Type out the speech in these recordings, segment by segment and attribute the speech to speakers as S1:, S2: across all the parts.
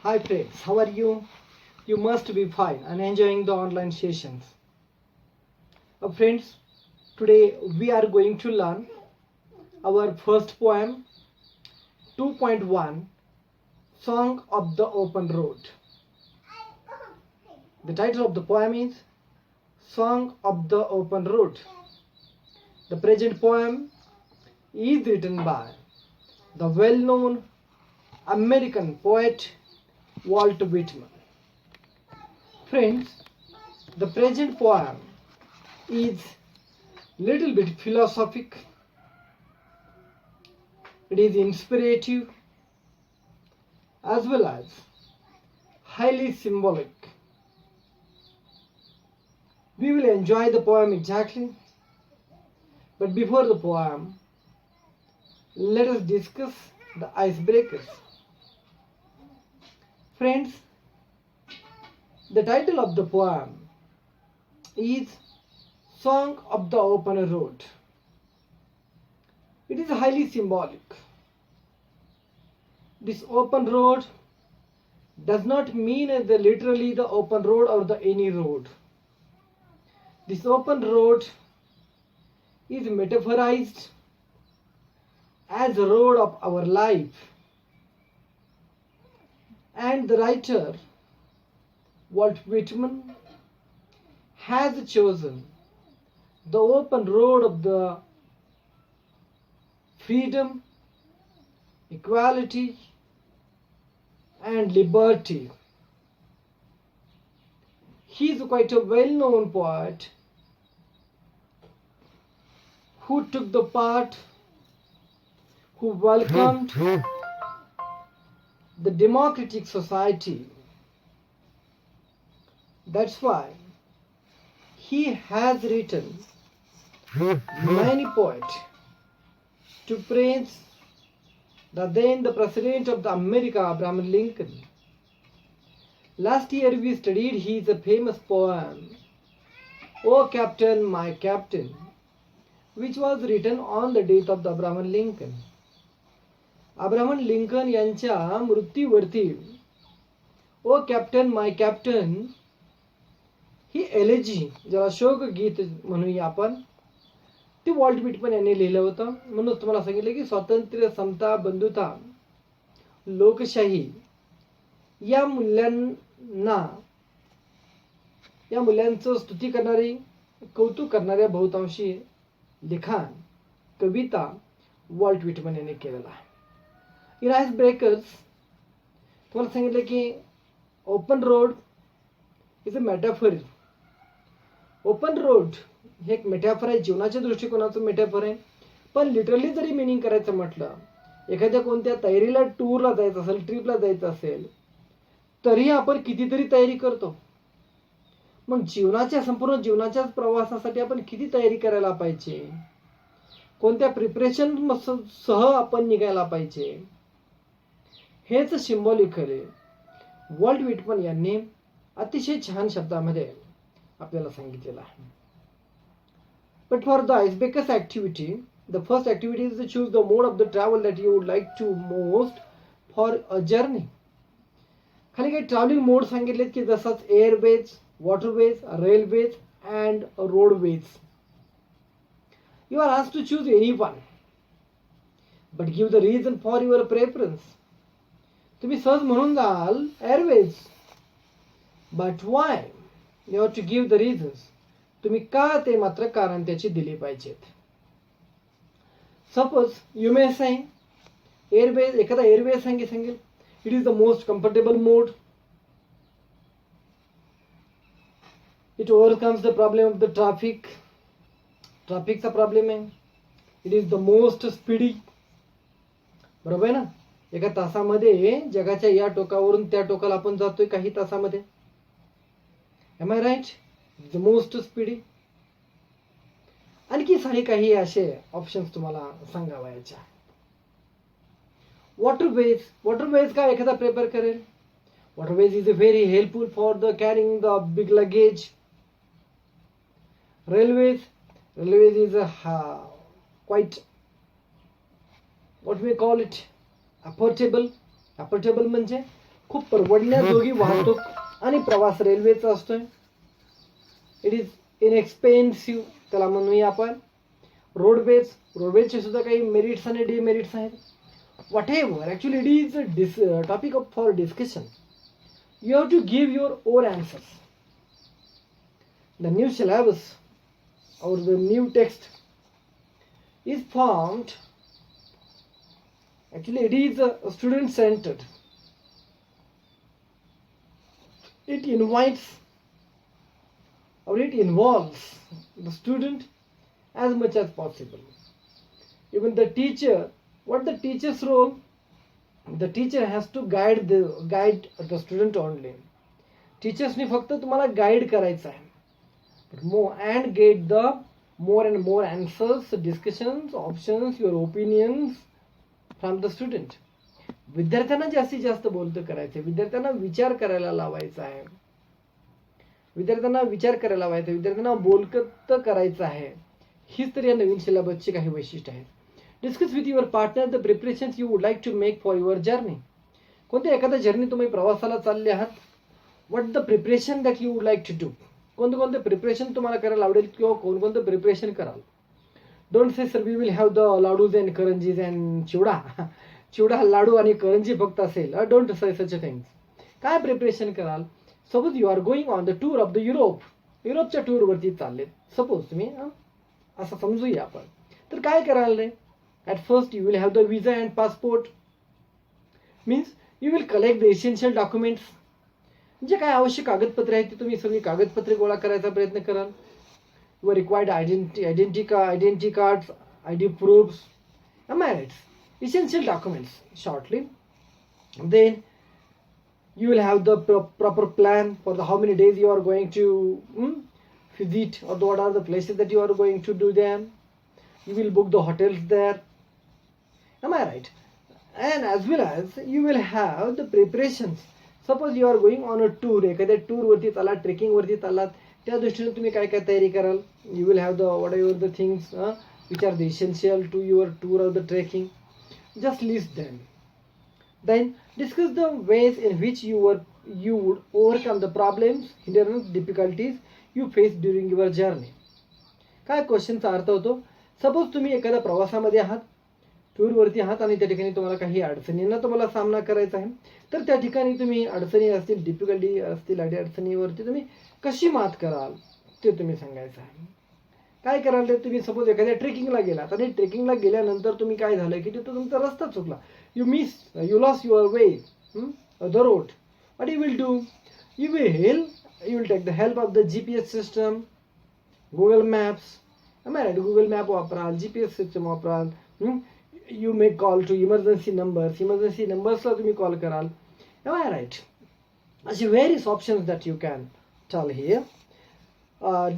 S1: Hi friends, how are you? You must be fine and enjoying the online sessions. Friends, today we are going to learn our first poem 2.1 Song of the Open Road. The title of the poem is Song of the Open Road. The present poem is written by the well-known American poet Walt Whitman. Friends, the present poem is little bit philosophic. It is inspirative as well as highly symbolic. We will enjoy the poem exactly, but before the poem, let us discuss the icebreakers. Friends, the title of the poem is Song of the Open Road. It is highly symbolic. This open road does not mean literally the open road or the any road. This open road is metaphorized as the road of our life. And the writer Walt Whitman has chosen the open road of the freedom, equality, and liberty. He is quite a well-known poet who took the part, who welcomed the democratic society. That's why he has written many poets to praise the then the President of the America, Abraham Lincoln. Last year we studied his famous poem, "O Captain, My Captain," which was written on the death of the Abraham Lincoln. Abraham Lincoln यांच्या मृत्यूवरती ओ captain माय captain ही elegy, ज्याला शोक गीत म्हणूया आपण, ते Walt Whitman यांनी लिहिलं होतं. म्हणून तुम्हाला सांगितलं की स्वातंत्र्य, समता, बंधुता, लोकशाही या मूल्यांचं स्तुती करणारी, कौतुक करणाऱ्या बहुतांशी लिखाण, कविता वॉल्ट व्हिटमन यांनी केलेला आहे. इन आइस ब्रेकर्स तुम्हाला सांगितलं की open road is a metaphor. Open road हे एक मेटाफर आहे, जीवनाच्या दृष्टिकोनाचं मेटाफर आहे. पण लिटरली जरी मिनिंग करायचं म्हटलं, एखाद्या कोणत्या तयारीला, टूरला जायचं असेल, ट्रिपला जायचं असेल, तरी आपण कितीतरी तयारी करतो. मग संपूर्ण जीवनाच्या प्रवासासाठी आपण किती तयारी करायला पाहिजे, कोणत्या प्रिपरेशन सह आपण निघायला पाहिजे, हेच सिम्बॉलिकली वॉल्ट व्हिटमन यांनी अतिशय छान शब्दामध्ये आपल्याला सांगितलेलं आहे. But for the icebreakers activity, the first activity is to choose the mode of the travel that you would like to most for a journey. खाली काही ट्रॅव्हलिंग मोड सांगितलेत की जसंच airways, waterways, railways and roadways. You are asked to choose any one, but give the reason for your preference. तुम्ही सहज म्हणून जाल airways, but why you have to give the reasons. तुम्ही का, ते मात्र कारण त्याची दिली पाहिजेत. Suppose you may say airways, एखादा एअरवेज सांगेल it is the most comfortable mode. It overcomes the problem of the ट्रॅफिकचा प्रॉब्लेम आहे. It is the most speedy. बरोबर आहे ना. एका तासामध्ये जगाच्या या टोकावरून त्या टोकाला आपण जातोय काही तासामध्ये. Am I right? The most speedy. आणखी सारे काही असे ऑप्शन्स तुम्हाला सांगावायचे. वॉटरवेज का एखादा प्रेफर करेल. Waterways is very helpful for the carrying the big luggage. Railways is quite what we call it affordable म्हणजे खूप परवडण्याजोगी वाहतूक आणि प्रवास रेल्वेचा असतोय. इट इज इनएक्सपेन्सिव्ह त्याला म्हणूया आपण. रोडवेजचे सुद्धा काही मेरिट्स आणि डिमेरिट्स आहेत. whatever actually it is a topic for discussion. You have to give your own answers. The new syllabus or the new text is formed. Actually it is student centered. It invites or it involves the student as much as possible. Even the teacher, what the teacher's role? The teacher has to guide the student only. टीचर्सनी फक्त तुम्हाला guide करायचं आहे. and get the more and more answers, discussions, options, your opinions from the student. विद्यार्थ्यांना जास्तीत जास्त बोलतं करायचं आहे. विद्यार्थ्यांना विचार करायला लावायचा आहे. विद्यार्थ्यांना बोलकत करायचं आहे. हीच तर या नवीन सिलेबसची काही वैशिष्ट्य आहेत. Discuss with your partner the preparations you would like to make for your journey. कोणत्या एखाद्या जर्नी तुम्ही प्रवासाला चालले आहात. What the preparation that you would like to do. कोणते प्रिपरेशन तुम्हाला करायला आवडेल किंवा कोणकोणतं प्रिपरेशन कराल. Don't say sir we will have the laddoos and karanjis and chivda लाडू आणि करंजी फक्त असेल. Don't say such a things. काय प्रिपरेशन कराल. Suppose you R going on the tour of the युरोपच्या टूरवरती चालले सपोज तुम्ही, असं समजूया आपण. तर काय कराल रे. At first you will have the visa and passport. Means you will collect the essential documents. जे काय आवश्यक कागदपत्रे आहेत ती तुम्ही सगळी कागदपत्रे गोळा करायचा प्रयत्न कराल. Your required identity cards, ID proofs, am I right? Essential documents shortly. Then you will have the proper plan for the how many days you are going to visit, or what are the places that you are going to do them. You will book the hotels there. Am I right? And as well as you will have the preparations. Suppose you are going on a tour, एखाद्या tour वरती चालला, trekking वरती चाललात, त्या दृष्टीने तुम्ही काय काय तयारी कराल. You will have the whatever the things which are the essential to your tour or the trekking. Just list them. Then discuss the ways in which you would overcome the problems, hindrances, difficulties you face during your journey. काय क्वेश्चनचा अर्थ होतो. Suppose तुम्ही एखाद्या प्रवासामध्ये आहात, टूरवरती आहात आणि त्या ठिकाणी तुम्हाला काही अडचणींना तुम्हाला सामना करायचा आहे. तर त्या ठिकाणी तुम्ही अडचणी असतील, डिफिकल्टी असतील, अडचणीवरती तुम्ही कशी मात कराल ते तुम्ही सांगायचं आहे. काय कराल ते तुम्ही सपोज एखाद्या ट्रेकिंगला गेलात आणि ट्रेकिंगला गेल्यानंतर तुम्ही काय झालं की तिथं तुमचा रस्ता चुकला. You loss your way the road. What you will do. You will take the help of the GPS system, Google maps. Google map वापराल, GPS सिस्टम वापराल. You may call to emergency नंबर्सला तुम्ही कॉल कराल. Am I right? असे various options that you can tell here.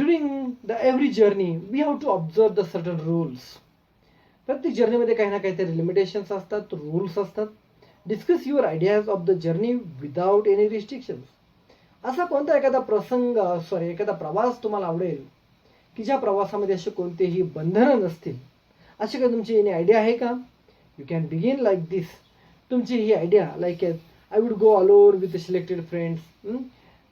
S1: During the every journey we have to observe the certain rules. प्रत्येक जर्नीमध्ये काही ना काहीतरी लिमिटेशन्स असतात, रूल्स असतात. Discuss your ideas of the journey without any restrictions. असा कोणता एखादा प्रवास तुम्हाला आवडेल की ज्या प्रवासामध्ये असे कोणतेही बंधनं नसतील. अशी काही तुमची एनी आयडिया आहे का. You can begin like this. तुमची ही idea like I would go alone with selected friends.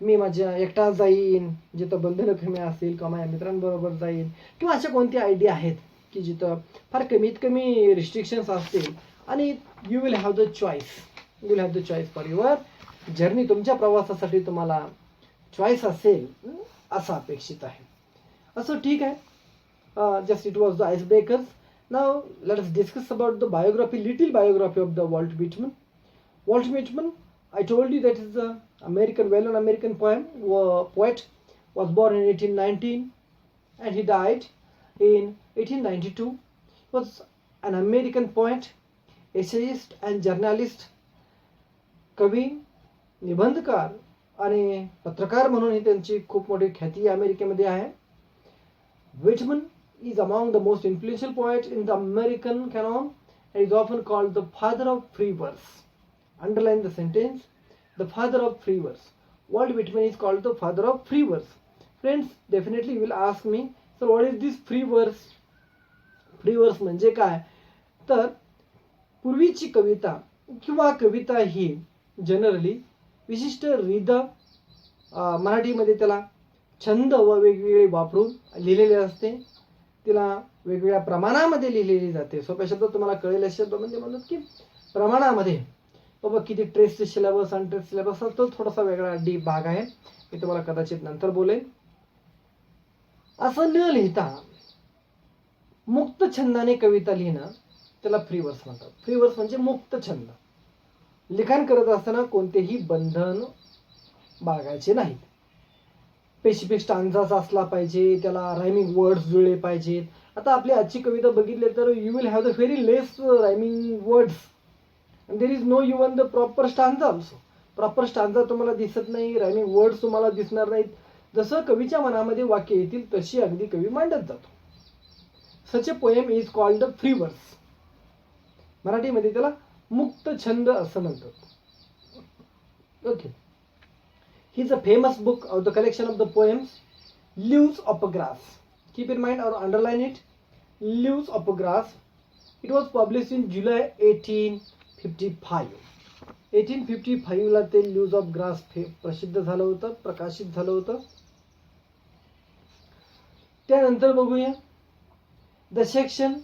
S1: मी माझ्या एकटा जाईन जिथं बंधनं कमी असतील किंवा माझ्या मित्रांबरोबर जाईन, किंवा अशा कोणत्या आयडिया आहेत की जिथं फार कमीत कमी रिस्ट्रिक्शन्स असतील आणि you will have the choice for your journey. तुमच्या प्रवासासाठी तुम्हाला चॉईस असेल असं अपेक्षित आहे. असं ठीक आहे. Just it was the icebreakers. Now let us discuss about the little biography of the Walt Whitman. Walt Whitman, I told you that is a well-known American poet, was born in 1819 and he died in 1892. He was an American poet, essayist and journalist. कवी, निबंधकार आणि पत्रकार म्हणून त्यांची खूप मोठी ख्याती अमेरिकेमध्ये आहे. Whitman is among the most influential poets in the American canon and is often called the father of free verse. Underline the sentence, the father of free verse. Walt Whitman is called the father of free verse. Friends, definitely you will ask me, sir, what is this free verse? Free verse म्हणजे काय. तर पूर्वीची कविता किंवा कविता ही generally विशिष्ट rhythm, मराठीमध्ये त्याला छंद व वेगवेगळे वापरून लिहिलेले असते. तिला वेगवेगळ्या प्रमाणामध्ये लिहिलेली जाते. सोप्या शब्दात तुम्हाला कळेल असे शब्द म्हणजे म्हणतात की प्रमाणामध्ये. बाबा किती ट्रेसचे सिलेबस, अनट्रेस सिलेबस तो थोडासा वेगळा डीप भाग आहे. मी तुम्हाला कदाचित नंतर बोलेन. असं न लिहिता मुक्त छंदाने कविता लिहिणं त्याला फ्री वर्स म्हणतात. फ्री वर्स म्हणजे मुक्त छंद. लिखाण करत असताना कोणतेही बंधन बाळगायचे नाहीत. स्पेसिफिक स्टांजाच असला पाहिजे, त्याला रायमिंग वर्ड्स जुळले पाहिजेत. आता आपली आजची कविता बघितली तर you will have the very less rhyming words and there is no even the proper stanza also. Proper stanza तुम्हाला दिसत नाही, रायमिंग वर्ड्स तुम्हाला दिसणार नाहीत. जसं कवीच्या मनामध्ये वाक्य येतील तशी अगदी कवी मांडत जातो. Such a poem is called free verse. मराठीमध्ये त्याला मुक्त छंद असं म्हणतात. Okay. He is a famous book of the collection of the poems leaves of a grass. Keep in mind or underline it. Leaves of a grass. It was publish in July 1855. 1855 ला ते leaves of grass प्रसिद्ध झालं होतं, प्रकाशित झालं होतं. त्यानंतर बघूया the section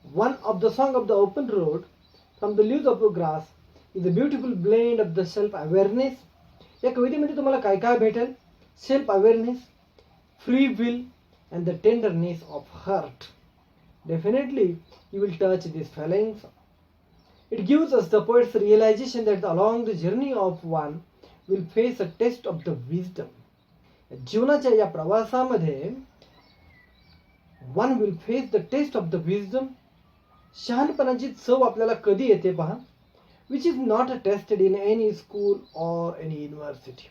S1: 1 of the song of the open road from the leaves of the grass is a beautiful blend of the self awareness. या कवितेमध्ये तुम्हाला काय काय भेटेल? Self awareness, free will and the tenderness of heart. Definitely you will touch these feelings. It gives us the poet's realization that along the journey of one will face a test of the wisdom. जीवनाच्या या प्रवासामध्ये one will face the test of the wisdom. शहाणपणाची चव आपल्याला कधी येते पहा, which is not tested in any school or any university.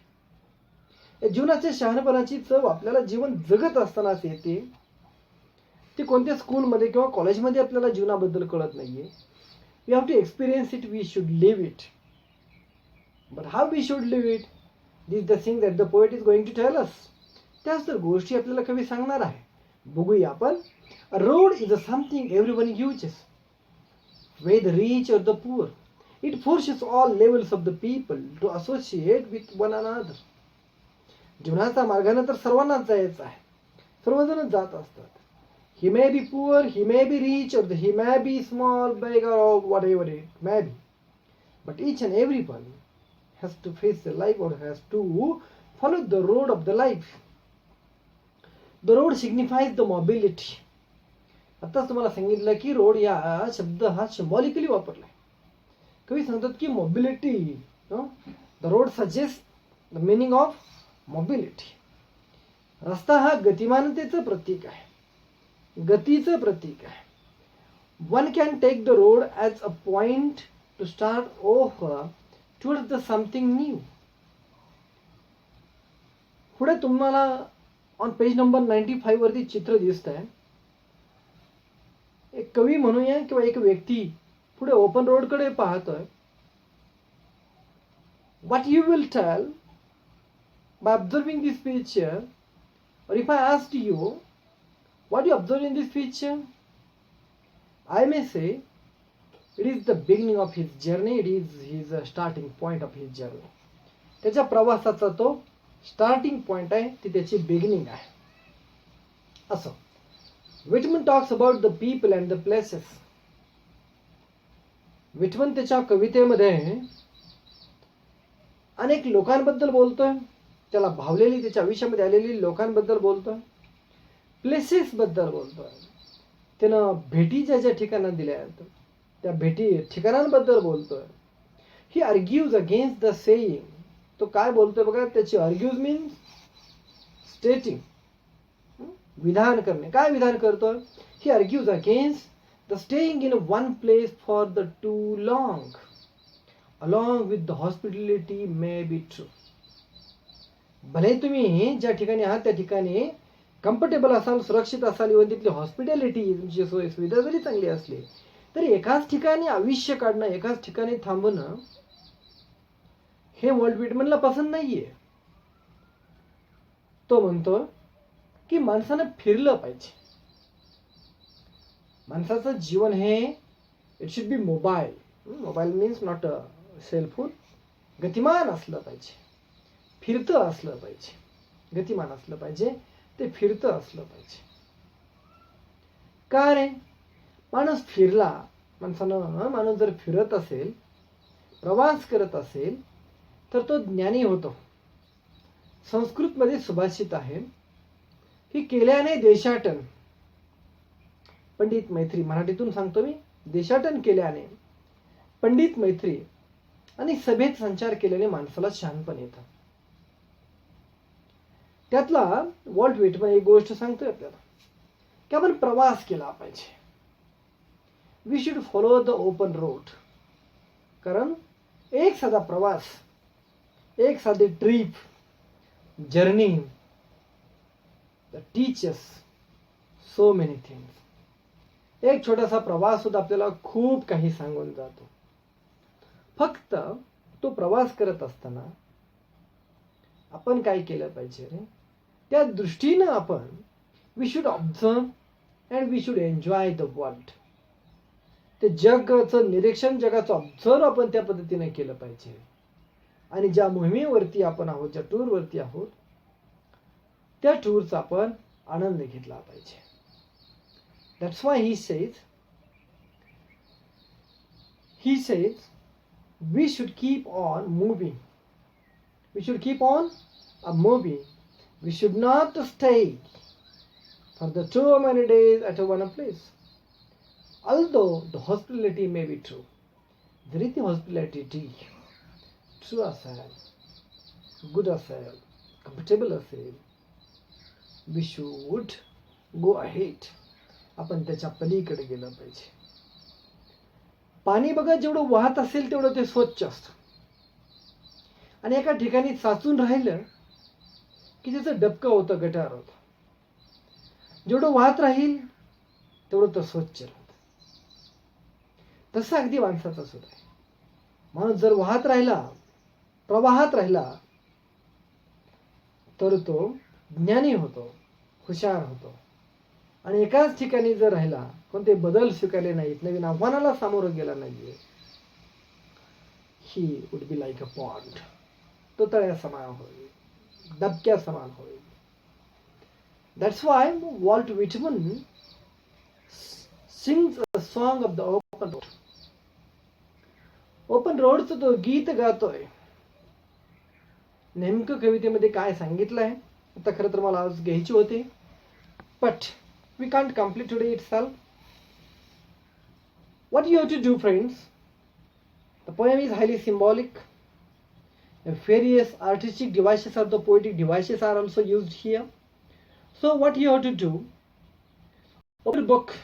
S1: या जीवनाच्या शहाणपणाची चव आपल्याला जीवन जगत असतानाच येते. ती कोणत्या स्कूलमध्ये किंवा कॉलेजमध्ये आपल्याला जीवनाबद्दल कळत नाहीये. We have to experience it, we should live it. But how we should live it, this the thing that the poet is going to tell us. त्याच तर गोष्टी आपल्याला कवी सांगणार आहे. बघूया आपण. A road is a something everyone uses, whether rich or the poor. It forces all levels of the people to associate with one another. जीवनाचा मार्गाने तर सर्वांनाच जायचं आहे. सर्वजण जात असतात. He may be poor, he may be rich, or he may be small, beggar, or whatever it may be. But each and every one has to face the life or has to follow the road of the life. The road signifies the mobility. आताच तुम्हाला सांगितलं की road या शब्द हा symbolically वापरलाय. कवी सांगतात की mobility, the road suggest the meaning of mobility. रस्ता हा गतिमानतेचं प्रतीक आहे, गतीचं प्रतीक आहे. One can take the road as a point to start over towards the something new. पुढे तुम्हाला ऑन पेज नंबर 95 वरती चित्र दिसत आहे. एक कवी म्हणूया किंवा एक व्यक्ती पुढे ओपन रोडकडे पाहतोय. What you will tell by observing this picture, or if I asked you what you observe in this picture, I may say it is the beginning of his journey. It is his starting point of his journey. त्याच्या प्रवासाचा तो starting point आहे, ती त्याची beginning आहे. असं Whitman talks about the people and the places. Whitman त्याच्या कवितेमध्ये अनेक लोकांबद्दल बोलतोय, त्याला भावलेली त्याच्या आयुष्यामध्ये आलेली लोकांबद्दल बोलतोय, प्लेसेस बद्दल बोलतोय. त्यानं भेटी ज्या ज्या ठिकाणा दिल्या आहेत त्या भेटी ठिकाणांबद्दल बोलतोय. ही आर्ग्यूज अगेन्स्ट द सेईंग. तो काय बोलतोय बघा, त्याची आर्ग्यूज मीन्स स्टेटिंग, विधान करणे. काय विधान करतोय? He argues against the staying in one place for the too long along with the hospitality may be true. भले तुम्ही ज्या ठिकाणी आहात त्या ठिकाणी कम्फर्टेबल असाल, सुरक्षित असाल, इव्हन तिथली हॉस्पिटॅलिटी तुमची सोय सुविधा जरी चांगली असली तरी एकाच ठिकाणी आयुष्य काढणं, एकाच ठिकाणी थांबणं हे वॉल्ट व्हिटमनला पसंत नाहीये. तो म्हणतो की माणसानं फिरलं पाहिजे. माणसाचं जीवन हे it should be mobile. Mobile means not a cell phone. गतिमान असलं पाहिजे, फिरतं असलं पाहिजे. गतिमान असलं पाहिजे, ते फिरतं असलं पाहिजे. का रे? माणूस फिरला, माणूस जर फिरत असेल, प्रवास करत असेल, तर तो ज्ञानी होतो. संस्कृतमध्ये सुभाषित आहे की केल्याने देशाटन. पंडित मैत्री, मराठीतून सांगतो मी, देशाटन केल्याने पंडित मैत्री आणि सभेत संचार केल्याने माणसाला शहाणपण येतं. त्यातला वॉल्ट व्हिटमन एक गोष्ट सांगतोय आपल्याला की आपण प्रवास केला पाहिजे. We should follow the open road. कारण एक साधा प्रवास, एक साधी trip, journey teachers so many things. एक छोटासा प्रवास सुद्धा आपल्याला खूप काही सांगून जातो. फक्त तो प्रवास करत असताना आपण काय केलं पाहिजे रे? त्या दृष्टीनं आपण we should observe and we should enjoy the world. ते जगाचं निरीक्षण, जगाचं ऑब्झर्व आपण त्या पद्धतीने केलं पाहिजे. आणि ज्या मोहिमेवरती आपण आहोत, ज्या टूरवरती आहोत, त्या टूरचा आपण आनंद घेतला पाहिजे. That's why he says we should keep on moving. We should keep on moving. We should not stay for the too many days at one place. Although the hospitality may be true, जरी ती hospitality true असेल, good असेल, comfortable असेल, we should go ahead. आपण त्याच्या पलीकडे गेलं पाहिजे. पाणी बघा, जेवढं वाहत असेल तेवढं ते स्वच्छ असतं. आणि एका ठिकाणी साचून राहिलं की त्याचं डबकं होतं, गटार होतं. जेवढं वाहत राहील तेवढं तो स्वच्छ राहतं. तसं अगदी माणसाचं सुद्धा आहे. माणूस जर वाहत राहिला, प्रवाहात राहिला, तर तो ज्ञानी होतो, हुशार होतो. आणि एकाच ठिकाणी जर राहिला, कोणते बदल स्वीकारले नाहीत, नवीन आव्हानाला सामोरं गेला नाहीये, he would be like a pond. तो तळ्या समान होईल, डबक्या समान होईल. That's why Walt Whitman sings a song of the open road. Open रोडचं तो गीत गातोय. नेमकं कवितेमध्ये काय सांगितलंय आता खरं तर मला आज घ्यायची होती, but we can't complete today itself. What you have to do, friends? The poem is highly symbolic. The various artistic devices or the poetic devices are also used here. So what you have to do? Open the book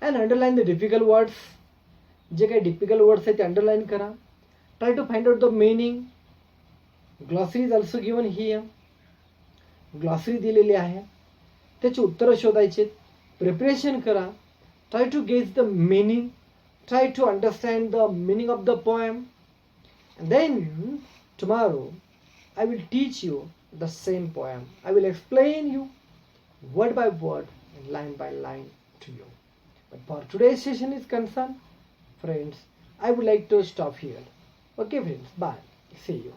S1: and underline the difficult words. जे काही difficult words आहेत ते underline करा. Try to find out the meaning. Glossary is also given here. Glossary दिलेली आहे. त्याची उत्तरं शोधायची. प्रिपरेशन करा. Try to gauge the meaning. Try to understand the meaning of the poem. Then tomorrow I will teach you the same poem. I will explain you word by word and line by line to you. But for today's session is concerned, friends, I would like to stop here. Okay, friends, bye. See you.